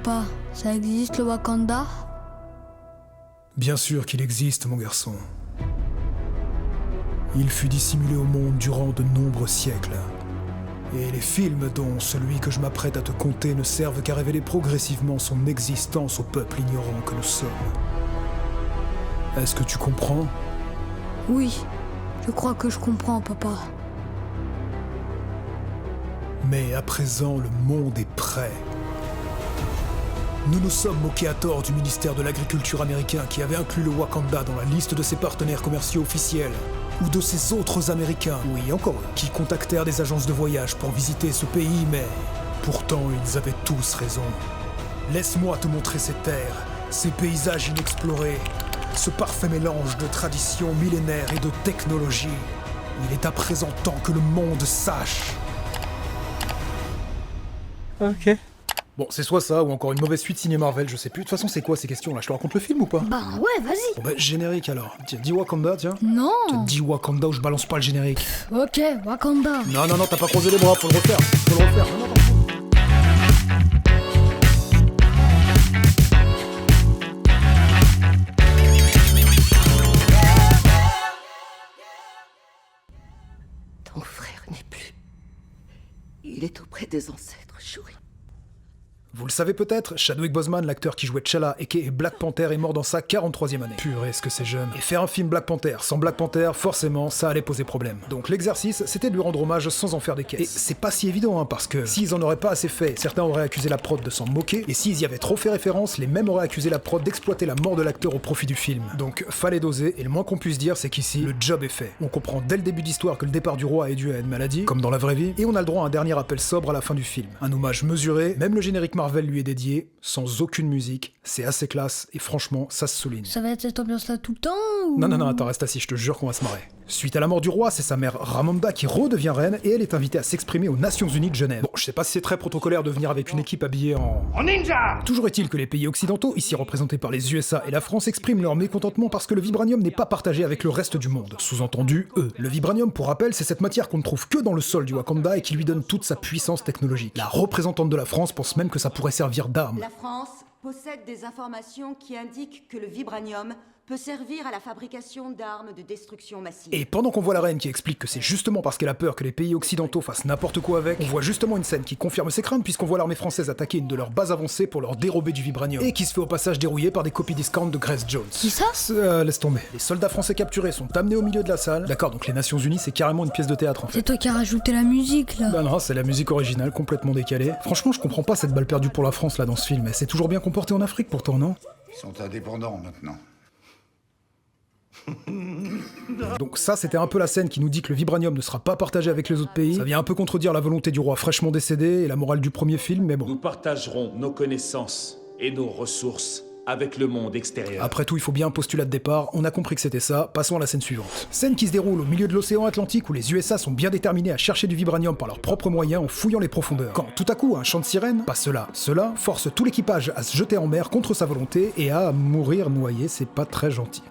Papa, ça existe le Wakanda? Bien sûr qu'il existe, mon garçon. Il fut dissimulé au monde durant de nombreux siècles. Et les films, dont celui que je m'apprête à te conter, ne servent qu'à révéler progressivement son existence au peuple ignorant que nous sommes. Est-ce que tu comprends? Oui, je crois que je comprends, papa. Mais à présent, le monde est prêt. Nous nous sommes moqués à tort du ministère de l'Agriculture américain qui avait inclus le Wakanda dans la liste de ses partenaires commerciaux officiels, ou de ces autres Américains, oui encore, qui contactèrent des agences de voyage pour visiter ce pays, mais pourtant ils avaient tous raison. Laisse-moi te montrer ces terres, ces paysages inexplorés, ce parfait mélange de traditions millénaires et de technologie. Il est à présent temps que le monde sache. Ok. Bon, c'est soit ça, ou encore une mauvaise suite signée Marvel, je sais plus. De toute façon, c'est quoi ces questions-là? Je te raconte le film ou pas? Bah ouais, vas-y. Bon bah, générique alors. Tiens, dis Wakanda, tiens. Non. Dis Wakanda ou je balance pas le générique. Ok, Wakanda. Non, t'as pas croisé les bras, faut le refaire. Non, Ton frère n'est plus. Il est auprès des ancêtres, Shuri. Vous le savez peut-être, Chadwick Boseman, l'acteur qui jouait T'Challa et qui est Black Panther, est mort dans sa 43e année. Purée, est-ce que c'est jeune. Et faire un film Black Panther sans Black Panther, forcément, ça allait poser problème. Donc l'exercice, c'était de lui rendre hommage sans en faire des caisses. Et c'est pas si évident, hein, parce que s'ils en auraient pas assez fait, certains auraient accusé la prod de s'en moquer, et s'ils y avaient trop fait référence, les mêmes auraient accusé la prod d'exploiter la mort de l'acteur au profit du film. Donc fallait doser, et le moins qu'on puisse dire, c'est qu'ici, le job est fait. On comprend dès le début d'histoire que le départ du roi est dû à une maladie, comme dans la vraie vie, et on a le droit à un dernier appel sobre à la fin du film. Un hommage mesuré, même le générique Marvel lui est dédié, sans aucune musique, c'est assez classe, et franchement, ça se souligne. Ça va être cette ambiance-là tout le temps ou... Non, attends, reste assis, je te jure qu'on va se marrer. Suite à la mort du roi, c'est sa mère Ramonda qui redevient reine, et elle est invitée à s'exprimer aux Nations Unies de Genève. Bon, je sais pas si c'est très protocolaire de venir avec une équipe habillée en ninja. Toujours est-il que les pays occidentaux, ici représentés par les USA et la France, expriment leur mécontentement parce que le vibranium n'est pas partagé avec le reste du monde. Sous-entendu, eux. Le vibranium, pour rappel, c'est cette matière qu'on ne trouve que dans le sol du Wakanda et qui lui donne toute sa puissance technologique. La représentante de la France pense même que ça pourrait servir d'arme. La France possède des informations qui indiquent que le vibranium peut servir à la fabrication d'armes de destruction massive. Et pendant qu'on voit la reine qui explique que c'est justement parce qu'elle a peur que les pays occidentaux fassent n'importe quoi avec, on voit justement une scène qui confirme ses craintes puisqu'on voit l'armée française attaquer une de leurs bases avancées pour leur dérober du vibranium, et qui se fait au passage dérouiller par des copies discount de Grace Jones. Qui ça? Laisse tomber. Les soldats français capturés sont amenés au milieu de la salle. D'accord, donc les Nations Unies c'est carrément une pièce de théâtre en fait. C'est toi qui as rajouté la musique là. Bah non, c'est la musique originale complètement décalée. Franchement, je comprends pas cette balle perdue pour la France là dans ce film. Elle s'est toujours bien comportée en Afrique pourtant, non? Ils sont indépendants maintenant. Donc ça, c'était un peu la scène qui nous dit que le vibranium ne sera pas partagé avec les autres pays. Ça vient un peu contredire la volonté du roi fraîchement décédé et la morale du premier film, mais bon. Nous partagerons nos connaissances et nos ressources avec le monde extérieur. Après tout, il faut bien un postulat de départ, on a compris que c'était ça, passons à la scène suivante. Scène qui se déroule au milieu de l'océan Atlantique où les USA sont bien déterminés à chercher du vibranium par leurs propres moyens en fouillant les profondeurs. Quand tout à coup, un chant de sirène, pas cela, force tout l'équipage à se jeter en mer contre sa volonté et à mourir noyé, c'est pas très gentil.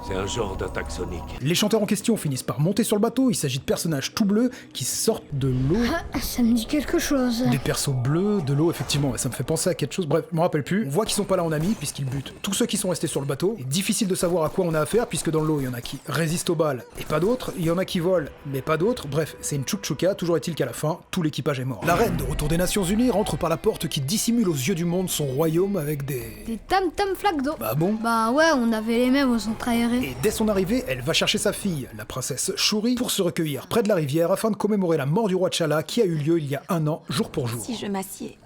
C'est un genre d'attaque sonique. Les chanteurs en question finissent par monter sur le bateau, il s'agit de personnages tout bleus qui sortent de l'eau. Ah, ça me dit quelque chose. Des persos bleus, de l'eau, effectivement, ça me fait penser à quelque chose, bref, je me rappelle plus. On voit qu'ils sont pas là en amis, puisqu'ils butent tous ceux qui sont restés sur le bateau. C'est difficile de savoir à quoi on a affaire, puisque dans l'eau, il y en a qui résistent aux balles, et pas d'autres, il y en a qui volent, mais pas d'autres, bref, c'est une tchouk-tchouka, toujours est-il qu'à la fin, tout l'équipage est mort. La reine, de retour des Nations Unies, rentre par la porte qui dissimule aux yeux du monde son royaume avec des tam-tam flaques d'eau. Bah bon? Bah ouais, on avait les mêmes au centre aéré. Et dès son arrivée, elle va chercher sa fille, la princesse Shuri, pour se recueillir près de la rivière afin de commémorer la mort du roi T'Challa qui a eu lieu il y a 1 an, jour pour jour. Si je m'assieds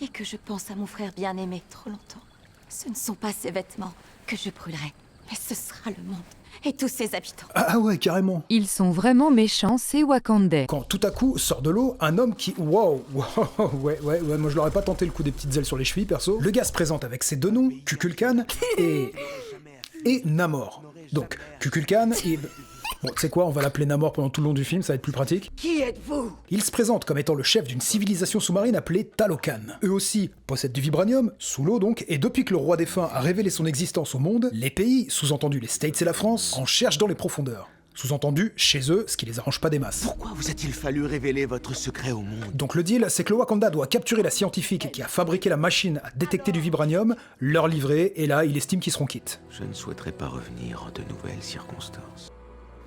et que je pense à mon frère bien-aimé trop longtemps, ce ne sont pas ses vêtements que je brûlerai, mais ce sera le monde et tous ses habitants. Ah ouais, carrément. Ils sont vraiment méchants, ces Wakandais. Quand tout à coup sort de l'eau un homme qui... Wow, ouais, moi je l'aurais pas tenté le coup des petites ailes sur les chevilles, perso. Le gars se présente avec ses 2 noms, Kukulkan et Namor. Donc, Kukulkan et... Bon, tu sais quoi, on va l'appeler Namor pendant tout le long du film, ça va être plus pratique. Qui êtes-vous? Il se présente comme étant le chef d'une civilisation sous-marine appelée Talokan. Eux aussi possèdent du vibranium, sous l'eau donc, et depuis que le roi défunt a révélé son existence au monde, les pays, sous-entendu les States et la France, en cherchent dans les profondeurs. Sous-entendu, chez eux, ce qui les arrange pas des masses. Pourquoi vous a-t-il fallu révéler votre secret au monde? Donc le deal, c'est que le Wakanda doit capturer la scientifique qui a fabriqué la machine à détecter du vibranium, leur livrer, et là, il estime qu'ils seront quittes. Je ne souhaiterais pas revenir en de nouvelles circonstances.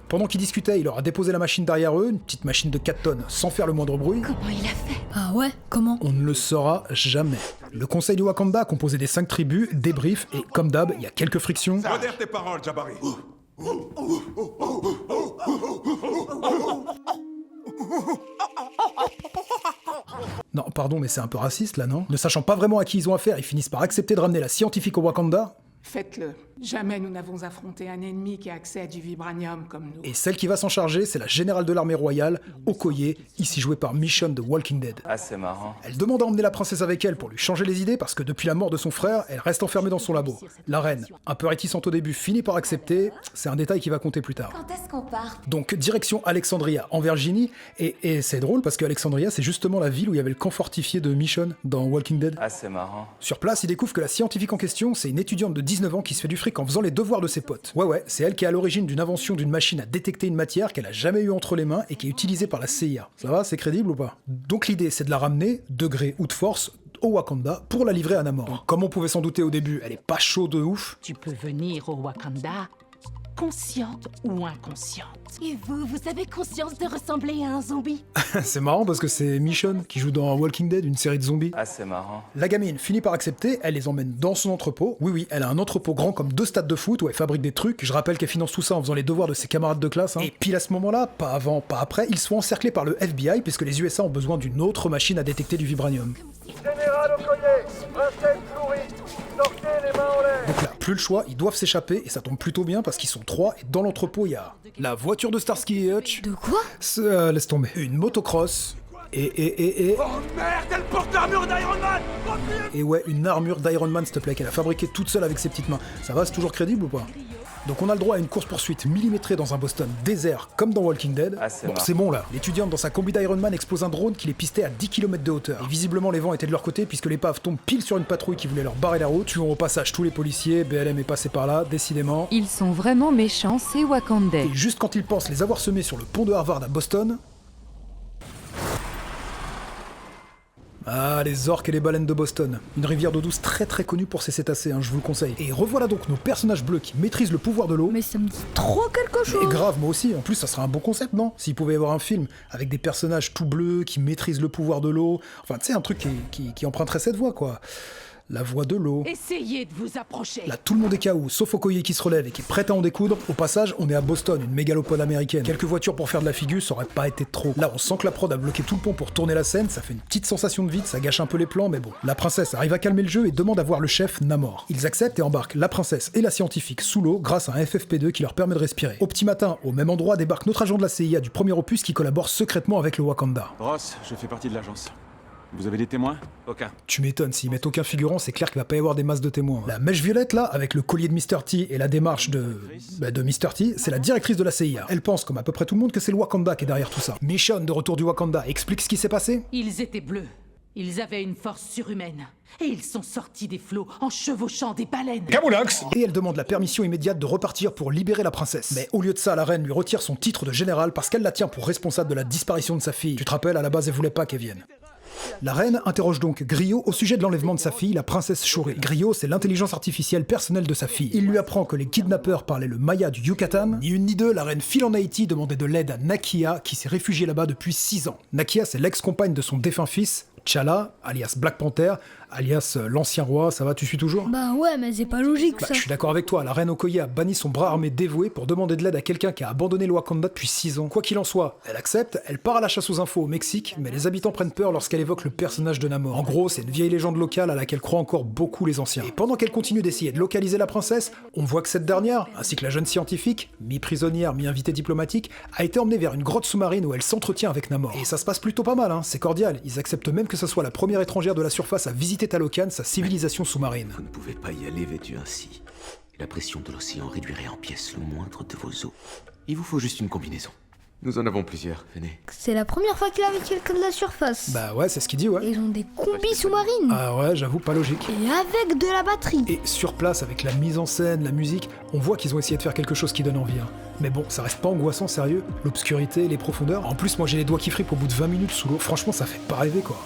Pendant qu'ils discutaient, il leur a déposé la machine derrière eux, une petite machine de 4 tonnes, sans faire le moindre bruit. Comment il a fait? Ah ouais, comment? On ne le saura jamais. Le conseil du Wakanda, composé des 5 tribus, débrief, et comme d'hab, il y a quelques frictions. Modère tes paroles, Jabari. Non, pardon, mais c'est un peu raciste là, non? Ne sachant pas vraiment à qui ils ont affaire, ils finissent par accepter de ramener la scientifique au Wakanda. Faites-le. Jamais nous n'avons affronté un ennemi qui a accès à du vibranium comme nous. Et celle qui va s'en charger, c'est la générale de l'armée royale, Okoye, ici jouée par Michonne de Walking Dead. Ah, c'est marrant. Elle demande à emmener la princesse avec elle pour lui changer les idées parce que depuis la mort de son frère, elle reste enfermée dans son labo. La reine, un peu réticente au début, finit par accepter. C'est un détail qui va compter plus tard. Quand est-ce qu'on part? Donc direction Alexandria en Virginie, et c'est drôle parce que Alexandria c'est justement la ville où il y avait le camp fortifié de Michonne dans Walking Dead. Ah, c'est marrant. Sur place, il découvre que la scientifique en question, c'est une étudiante de 19 ans qui se fait du fric en faisant les devoirs de ses potes. Ouais, c'est elle qui est à l'origine d'une invention d'une machine à détecter une matière qu'elle a jamais eu entre les mains et qui est utilisée par la CIA. Ça va, c'est crédible ou pas? Donc l'idée c'est de la ramener, de gré ou de force, au Wakanda pour la livrer à Namor. Donc, comme on pouvait s'en douter au début, elle est pas chaude de ouf. Tu peux venir au Wakanda, consciente ou inconsciente. Et vous avez conscience de ressembler à un zombie? C'est marrant parce que c'est Michonne qui joue dans Walking Dead, une série de zombies. Ah, c'est marrant. La gamine finit par accepter, elle les emmène dans son entrepôt. Oui, elle a un entrepôt grand comme 2 stades de foot où elle fabrique des trucs. Je rappelle qu'elle finance tout ça en faisant les devoirs de ses camarades de classe. Et pile à ce moment-là, pas avant, pas après, ils sont encerclés par le FBI puisque les USA ont besoin d'une autre machine à détecter du vibranium. Général Okoye, princesse Flori, sortez les mains en l'air. Donc là, plus le choix, ils doivent s'échapper et ça tombe plutôt bien parce qu'ils sont 3 et dans l'entrepôt il y a la voiture de Starsky et Hutch. De quoi? Laisse tomber. Une motocross. Et... Oh merde, elle porte l'armure d'Iron Man. Et ouais, une armure d'Iron Man s'il te plaît, qu'elle a fabriquée toute seule avec ses petites mains. Ça va, c'est toujours crédible ou pas? Donc on a le droit à une course-poursuite millimétrée dans un Boston désert comme dans Walking Dead. Ah, c'est bon, marrant. c'est bon là. L'étudiante dans sa combi d'Iron Man explose un drone qui les pistait à 10 km de hauteur. Et visiblement les vents étaient de leur côté puisque l'épave tombe pile sur une patrouille qui voulait leur barrer la route. Tuant au passage tous les policiers, BLM est passé par là, décidément. Ils sont vraiment méchants, c'est Wakandais. Et juste quand ils pensent les avoir semés sur le pont de Harvard à Boston... Ah, les orques et les baleines de Boston. Une rivière d'eau douce très très connue pour ses cétacés, je vous le conseille. Et revoilà donc nos personnages bleus qui maîtrisent le pouvoir de l'eau. Mais ça me dit trop quelque chose. Et grave, moi aussi. En plus, ça serait un bon concept, non? S'il pouvait y avoir un film avec des personnages tout bleus qui maîtrisent le pouvoir de l'eau. Enfin, tu sais, un truc qui emprunterait cette voix, quoi. La voix de l'eau. Essayez de vous approcher. Là, tout le monde est KO, sauf Okoye qui se relève et qui est prête à en découdre. Au passage, on est à Boston, une mégalopole américaine. Quelques voitures pour faire de la figure, ça aurait pas été trop. Là, on sent que la prod a bloqué tout le pont pour tourner la scène, ça fait une petite sensation de vide, ça gâche un peu les plans, mais bon. La princesse arrive à calmer le jeu et demande à voir le chef Namor. Ils acceptent et embarquent la princesse et la scientifique sous l'eau grâce à un FFP2 qui leur permet de respirer. Au petit matin, au même endroit, débarque notre agent de la CIA du premier opus qui collabore secrètement avec le Wakanda. Ross, je fais partie de l'agence. Vous avez des témoins? Aucun. Tu m'étonnes, s'ils mettent aucun figurant, c'est clair qu'il va pas y avoir des masses de témoins. La mèche violette là, avec le collier de Mr. T et la démarche de Mr. T, c'est la directrice de la CIA. Elle pense, comme à peu près tout le monde, que c'est le Wakanda qui est derrière tout ça. Michonne, de retour du Wakanda, explique ce qui s'est passé. Ils étaient bleus. Ils avaient une force surhumaine. Et ils sont sortis des flots en chevauchant des baleines. Camoulox. Et elle demande la permission immédiate de repartir pour libérer la princesse. Mais au lieu de ça, la reine lui retire son titre de général parce qu'elle la tient pour responsable de la disparition de sa fille. Tu te rappelles, à la base, elle voulait pas qu'elle vienne. La reine interroge donc Griot au sujet de l'enlèvement de sa fille, la princesse Shuri. Griot, c'est l'intelligence artificielle personnelle de sa fille. Il lui apprend que les kidnappeurs parlaient le maya du Yucatan. Ni une ni deux, la reine file en Haïti demander de l'aide à Nakia, qui s'est réfugiée là-bas depuis 6 ans. Nakia, c'est l'ex-compagne de son défunt fils, T'Challa, alias Black Panther, alias l'ancien roi, ça va, tu suis toujours? Bah ouais, mais c'est pas logique ça. Je suis d'accord avec toi, la reine Okoye a banni son bras armé dévoué pour demander de l'aide à quelqu'un qui a abandonné le Wakanda depuis 6 ans. Quoi qu'il en soit, elle accepte, elle part à la chasse aux infos au Mexique, mais les habitants prennent peur lorsqu'elle évoque le personnage de Namor. En gros, c'est une vieille légende locale à laquelle croient encore beaucoup les anciens. Et pendant qu'elle continue d'essayer de localiser la princesse, on voit que cette dernière, ainsi que la jeune scientifique, mi-prisonnière, mi-invitée diplomatique, a été emmenée vers une grotte sous-marine où elle s'entretient avec Namor. Et ça se passe plutôt pas mal, c'est cordial, ils acceptent même que ce soit la première étrangère de la surface à visiter Talokan, sa civilisation sous-marine. Vous ne pouvez pas y aller vêtu ainsi. La pression de l'océan réduirait en pièces le moindre de vos os. Il vous faut juste une combinaison. Nous en avons plusieurs, venez. C'est la première fois qu'il est avec quelqu'un de la surface. Bah ouais, c'est ce qu'il dit, ouais. Et ils ont des combis sous-marines. Ah ouais, j'avoue, pas logique. Et avec de la batterie. Et sur place, avec la mise en scène, la musique, on voit qu'ils ont essayé de faire quelque chose qui donne envie. Hein. Mais bon, ça reste pas angoissant, sérieux. L'obscurité, les profondeurs. En plus, moi j'ai les doigts qui frippent au bout de 20 minutes sous l'eau. Franchement, ça fait pas rêver, quoi.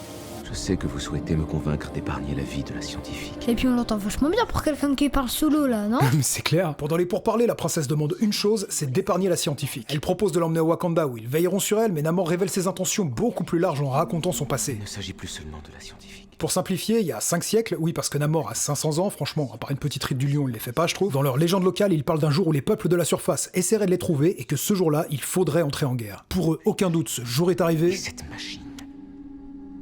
Je sais que vous souhaitez me convaincre d'épargner la vie de la scientifique. Et puis on l'entend vachement bien pour quelqu'un qui parle solo là, non? C'est clair. Pendant les pourparlers, la princesse demande une chose, c'est d'épargner la scientifique. Elle propose de l'emmener à Wakanda où ils veilleront sur elle, mais Namor révèle ses intentions beaucoup plus larges en racontant son passé. Il ne s'agit plus seulement de la scientifique. Pour simplifier, il y a 5 siècles, oui parce que Namor a 500 ans, franchement, à part une petite ride du lion, il les fait pas, je trouve. Dans leur légende locale, ils parlent d'un jour où les peuples de la surface essaieraient de les trouver et que ce jour-là, il faudrait entrer en guerre. Pour eux, aucun doute, ce jour est arrivé. Et cette machine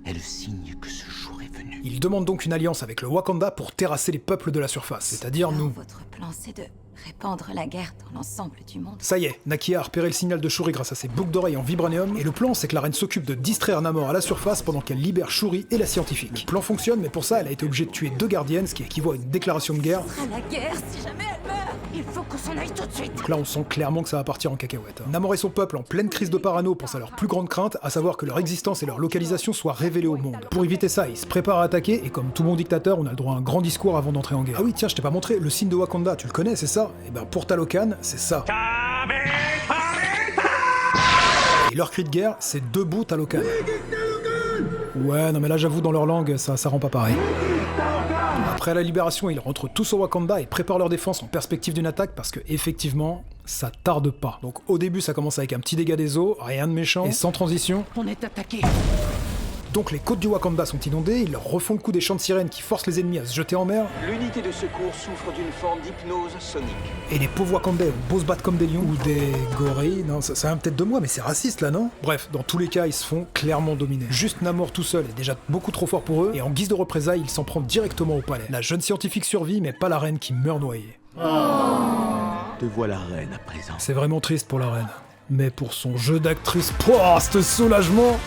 est le signe que ce jour est venu. Ils demandent donc une alliance avec le Wakanda pour terrasser les peuples de la surface, c'est-à-dire Alors, nous. Votre plan, c'est de répandre la guerre dans l'ensemble du monde. Ça y est, Nakia a repéré le signal de Shuri grâce à ses boucles d'oreilles en vibranium, et le plan c'est que la reine s'occupe de distraire Namor à la surface pendant qu'elle libère Shuri et la scientifique. Le plan fonctionne, mais pour ça elle a été obligée de tuer 2 gardiennes, ce qui équivaut à une déclaration de guerre. Ce sera la guerre si jamais elle meurt. Il faut qu'on s'en aille tout de suite. Donc là on sent clairement que ça va partir en cacahuète. Namor et son peuple en pleine crise de parano pensent à leur plus grande crainte, à savoir que leur existence et leur localisation soient révélées au monde. Pour éviter ça, ils se préparent à attaquer, et comme tout bon dictateur, on a le droit à un grand discours avant d'entrer en guerre. Ah oui tiens, je t'ai pas montré, le signe de Wakanda, tu le connais, c'est ça? Et ben pour Talokan, c'est ça. Et leur cri de guerre, c'est debout Talokan. Ouais, non mais là j'avoue dans leur langue, ça rend pas pareil. Après la libération, ils rentrent tous au Wakanda et préparent leur défense en perspective d'une attaque parce que effectivement, ça tarde pas. Donc au début, ça commence avec un petit dégât des eaux, rien de méchant, et sans transition. On est attaqué. Donc les côtes du Wakanda sont inondées, ils leur refont le coup des chants de sirènes qui forcent les ennemis à se jeter en mer. L'unité de secours souffre d'une forme d'hypnose sonique. Et les pauvres Wakandais ont beau se battre comme des lions ou des gorilles, non, ça vient peut-être de moi, mais c'est raciste là, non? Bref, dans tous les cas, ils se font clairement dominer. Juste Namor tout seul est déjà beaucoup trop fort pour eux, et en guise de représailles, il s'en prend directement au palais. La jeune scientifique survit, mais pas la reine qui meurt noyée. Te voilà reine à présent. C'est vraiment triste pour la reine. Mais pour son jeu d'actrice, pouah, ce soulagement!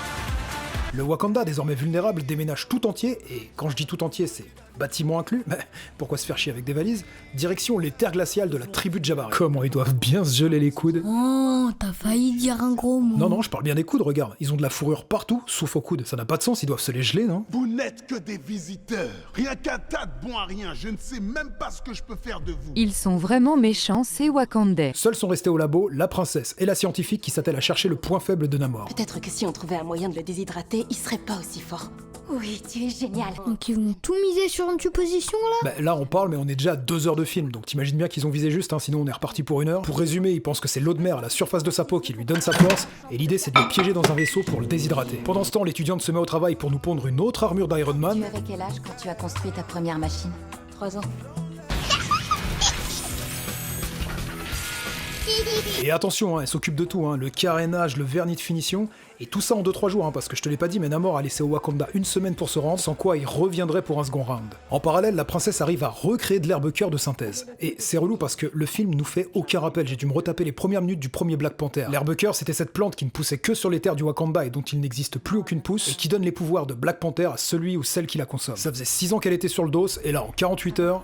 Le Wakanda, désormais vulnérable, déménage tout entier, et quand je dis tout entier, c'est bâtiment inclus, mais pourquoi se faire chier avec des valises? Direction les terres glaciales de la tribu de Jabari. Comment ils doivent bien se geler les coudes. Oh, t'as failli dire un gros mot. Non, je parle bien des coudes, regarde. Ils ont de la fourrure partout, sauf aux coudes. Ça n'a pas de sens, ils doivent se les geler, non? Vous n'êtes que des visiteurs. Rien qu'un tas de bons à rien. Je ne sais même pas ce que je peux faire de vous. Ils sont vraiment méchants, ces Wakandais. Seuls sont restés au labo la princesse et la scientifique qui s'attellent à chercher le point faible de Namor. Peut-être que si on trouvait un moyen de le déshydrater, il serait pas aussi fort. Oui, tu es génial. Donc ils vont tout miser sur une supposition là? Bah là on parle mais on est déjà à 2 heures de film, donc t'imagines bien qu'ils ont visé juste, hein, sinon on est reparti pour 1 heure. Pour résumer, ils pensent que c'est l'eau de mer à la surface de sa peau qui lui donne sa force, et l'idée c'est de le piéger dans un vaisseau pour le déshydrater. Pendant ce temps, l'étudiante se met au travail pour nous pondre une autre armure d'Iron Man. Tu avais quel âge quand tu as construit ta première machine? 3 ans. Et attention, hein, elle s'occupe de tout, hein, le carénage, le vernis de finition, et tout ça en 2-3 jours, hein, parce que je te l'ai pas dit, mais Namor a laissé au Wakanda 1 semaine pour se rendre, sans quoi il reviendrait pour un second round. En parallèle, la princesse arrive à recréer de l'herbe cœur de synthèse. Et c'est relou parce que le film nous fait aucun rappel, j'ai dû me retaper les premières minutes du premier Black Panther. L'herbe cœur, c'était cette plante qui ne poussait que sur les terres du Wakanda et dont il n'existe plus aucune pousse, et qui donne les pouvoirs de Black Panther à celui ou celle qui la consomme. Ça faisait 6 ans qu'elle était sur le dos, et là, en 48 heures...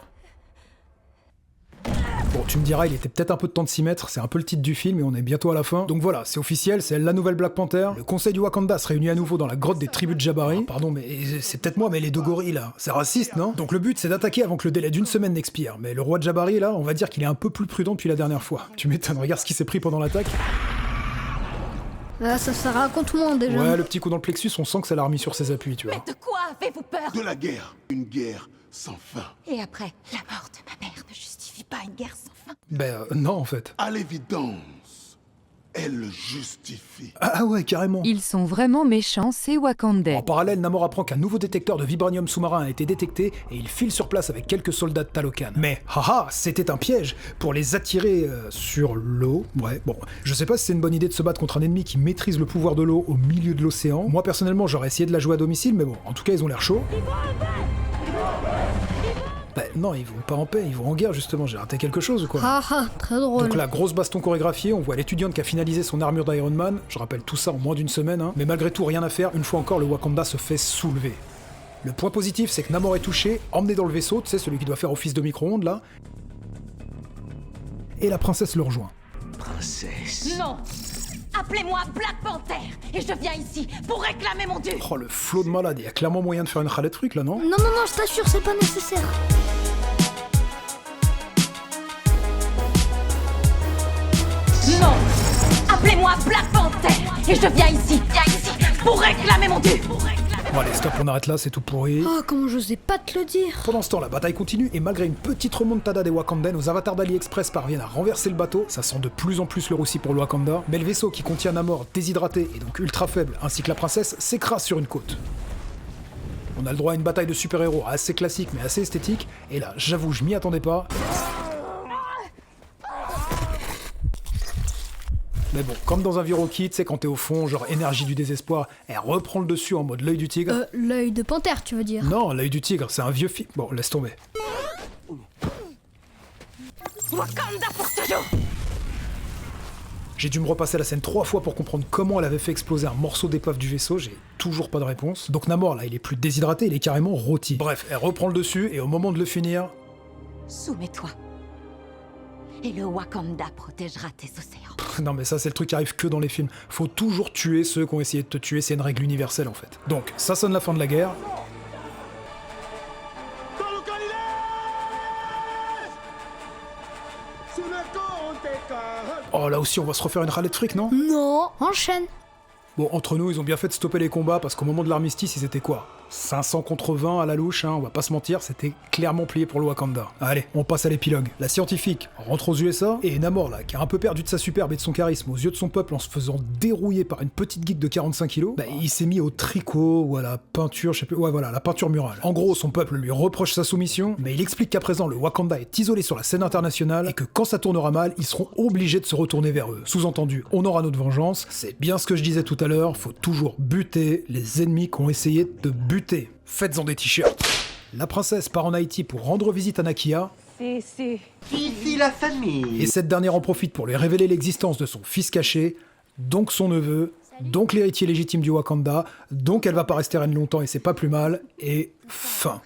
Bon, tu me diras, il était peut-être un peu de temps de s'y mettre, c'est un peu le titre du film et on est bientôt à la fin. Donc voilà, c'est officiel, c'est la nouvelle Black Panther. Le conseil du Wakanda se réunit à nouveau dans la grotte des tribus de Jabari. Ah, pardon, mais c'est peut-être moi, mais les 2 gorilles là, c'est raciste, non? Donc le but c'est d'attaquer avant que le délai d'1 semaine n'expire. Mais le roi de Jabari là, on va dire qu'il est un peu plus prudent depuis la dernière fois. Tu m'étonnes, regarde ce qui s'est pris pendant l'attaque. Là, ça raconte moins déjà. Ouais, le petit coup dans le plexus, on sent que ça l'a remis sur ses appuis, tu vois. Mais de quoi avez-vous peur? De la guerre. Une guerre sans fin. Et après, la mort de ma mère ne justifie pas une guerre sans fin. Ben non en fait. À l'évidence, elle le justifie. Ah ouais, carrément. Ils sont vraiment méchants, ces Wakandais. En parallèle, Namor apprend qu'un nouveau détecteur de vibranium sous-marin a été détecté et il file sur place avec quelques soldats de Talokan. Mais haha, c'était un piège pour les attirer sur l'eau. Ouais, bon, je sais pas si c'est une bonne idée de se battre contre un ennemi qui maîtrise le pouvoir de l'eau au milieu de l'océan. Moi personnellement, j'aurais essayé de la jouer à domicile, mais bon, en tout cas, ils ont l'air chauds. Bah non, ils vont pas en paix, ils vont en guerre justement, j'ai raté quelque chose ou quoi? Ah, très drôle. Donc la grosse baston chorégraphiée, on voit l'étudiante qui a finalisé son armure d'Iron Man, je rappelle tout ça en moins d'1 semaine, hein. Mais malgré tout rien à faire, une fois encore le Wakanda se fait soulever. Le point positif c'est que Namor est touché, emmené dans le vaisseau, tu sais celui qui doit faire office de micro-ondes là, et la princesse le rejoint. Princesse. Non! Appelez-moi Black Panther et je viens ici pour réclamer mon dû. Oh, le flot de malade, il y a clairement moyen de faire une râlette truc là, non? Non, je t'assure, c'est pas nécessaire. Non. Appelez-moi Black Panther et je viens ici pour réclamer mon dû. Bon allez, stop, on arrête là, c'est tout pourri. Oh, comment j'osais pas te le dire. Pendant ce temps, la bataille continue, et malgré une petite remontada des Wakandans, nos avatars d'AliExpress parviennent à renverser le bateau. Ça sent de plus en plus le roussi pour le Wakanda, mais le vaisseau qui contient Namor, déshydraté et donc ultra faible, ainsi que la princesse, s'écrase sur une côte. On a le droit à une bataille de super-héros assez classique mais assez esthétique, et là, j'avoue, je m'y attendais pas. Mais bon, comme dans un vieux Rocky, tu sais, quand t'es au fond, genre énergie du désespoir, elle reprend le dessus en mode l'œil du tigre. L'œil de panthère, tu veux dire? Non, l'œil du tigre, c'est un vieux film. Bon, laisse tomber. Wakanda pour toujours. J'ai dû me repasser la scène 3 fois pour comprendre comment elle avait fait exploser un morceau d'épave du vaisseau, j'ai toujours pas de réponse. Donc Namor, là, il est plus déshydraté, il est carrément rôti. Bref, elle reprend le dessus, et au moment de le finir... Soumets-toi. Et le Wakanda protégera tes océans. Non mais ça c'est le truc qui arrive que dans les films. Faut toujours tuer ceux qui ont essayé de te tuer, c'est une règle universelle en fait. Donc, ça sonne la fin de la guerre. Oh là aussi on va se refaire une râlette fric, non? Non, enchaîne. Bon, entre nous, ils ont bien fait de stopper les combats parce qu'au moment de l'armistice, ils étaient quoi? 500 contre 20 à la louche, hein, on va pas se mentir, c'était clairement plié pour le Wakanda. Allez, on passe à l'épilogue. La scientifique rentre aux USA, et Namor, là, qui a un peu perdu de sa superbe et de son charisme aux yeux de son peuple en se faisant dérouiller par une petite geek de 45 kilos, bah, il s'est mis au tricot ou à la peinture, je sais plus, ouais voilà, la peinture murale. En gros, son peuple lui reproche sa soumission, mais il explique qu'à présent, le Wakanda est isolé sur la scène internationale et que quand ça tournera mal, ils seront obligés de se retourner vers eux. Sous-entendu, on aura notre vengeance, c'est bien ce que je disais tout à l'heure, faut toujours buter les ennemis qui ont essayé de te buter. Faites-en des t-shirts. La princesse part en Haïti pour rendre visite à Nakia. Ici la famille. Et cette dernière en profite pour lui révéler l'existence de son fils caché, donc son neveu, donc l'héritier légitime du Wakanda, donc elle va pas rester reine longtemps et c'est pas plus mal, et fin.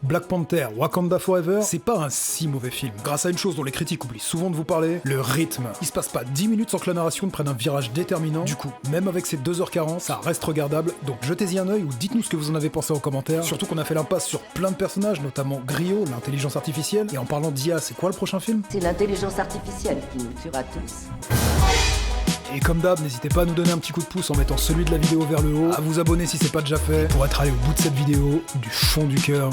Black Panther, Wakanda Forever, c'est pas un si mauvais film. Grâce à une chose dont les critiques oublient souvent de vous parler, le rythme. Il se passe pas 10 minutes sans que la narration ne prenne un virage déterminant. Du coup, même avec ces 2h40, ça reste regardable. Donc jetez-y un œil ou dites-nous ce que vous en avez pensé en commentaire. Surtout qu'on a fait l'impasse sur plein de personnages, notamment Griot, l'intelligence artificielle. Et en parlant d'IA, c'est quoi le prochain film? C'est l'intelligence artificielle qui nous tuera tous. Et comme d'hab, n'hésitez pas à nous donner un petit coup de pouce en mettant celui de la vidéo vers le haut, à vous abonner si c'est pas déjà fait, pour être allé au bout de cette vidéo, du fond du cœur.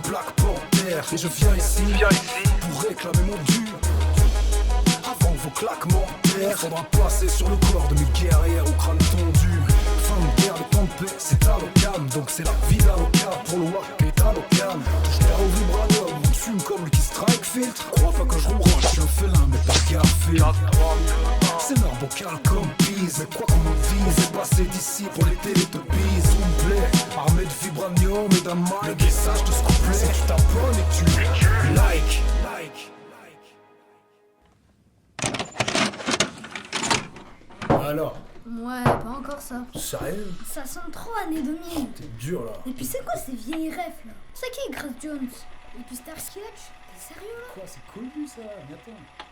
Black Panther, et je viens ici pour réclamer mon dû. Avant vos claquements d'air, faudra passer sur le corps de mes guerrières au crâne tondu. Fin de guerre, le temps de paix, c'est à l'ocam, donc c'est la vie d'avocat pour le wak est à l'ocam. Touche terre au vibrateur, on fume comme le qui strike filtre. Crois pas que je ronronne, je suis un félin, mais pas Garfield. C'est leur bocal comme bise, mais quoi qu'on me vise, c'est passé d'ici pour les télétopies. Souple, armé de vibranium et d'un mic. Le guessage de ce couplet, si tu t'abonnes et que tu like. Alors? Ouais, pas encore ça. Sérieux? Ça sonne trop années 2000. T'es dur là. Et puis c'est quoi ces vieilles refs là? C'est qui Grace Jones? Et puis Starsky Hutch? T'es sérieux là? Quoi, c'est connu ça? Mais attends.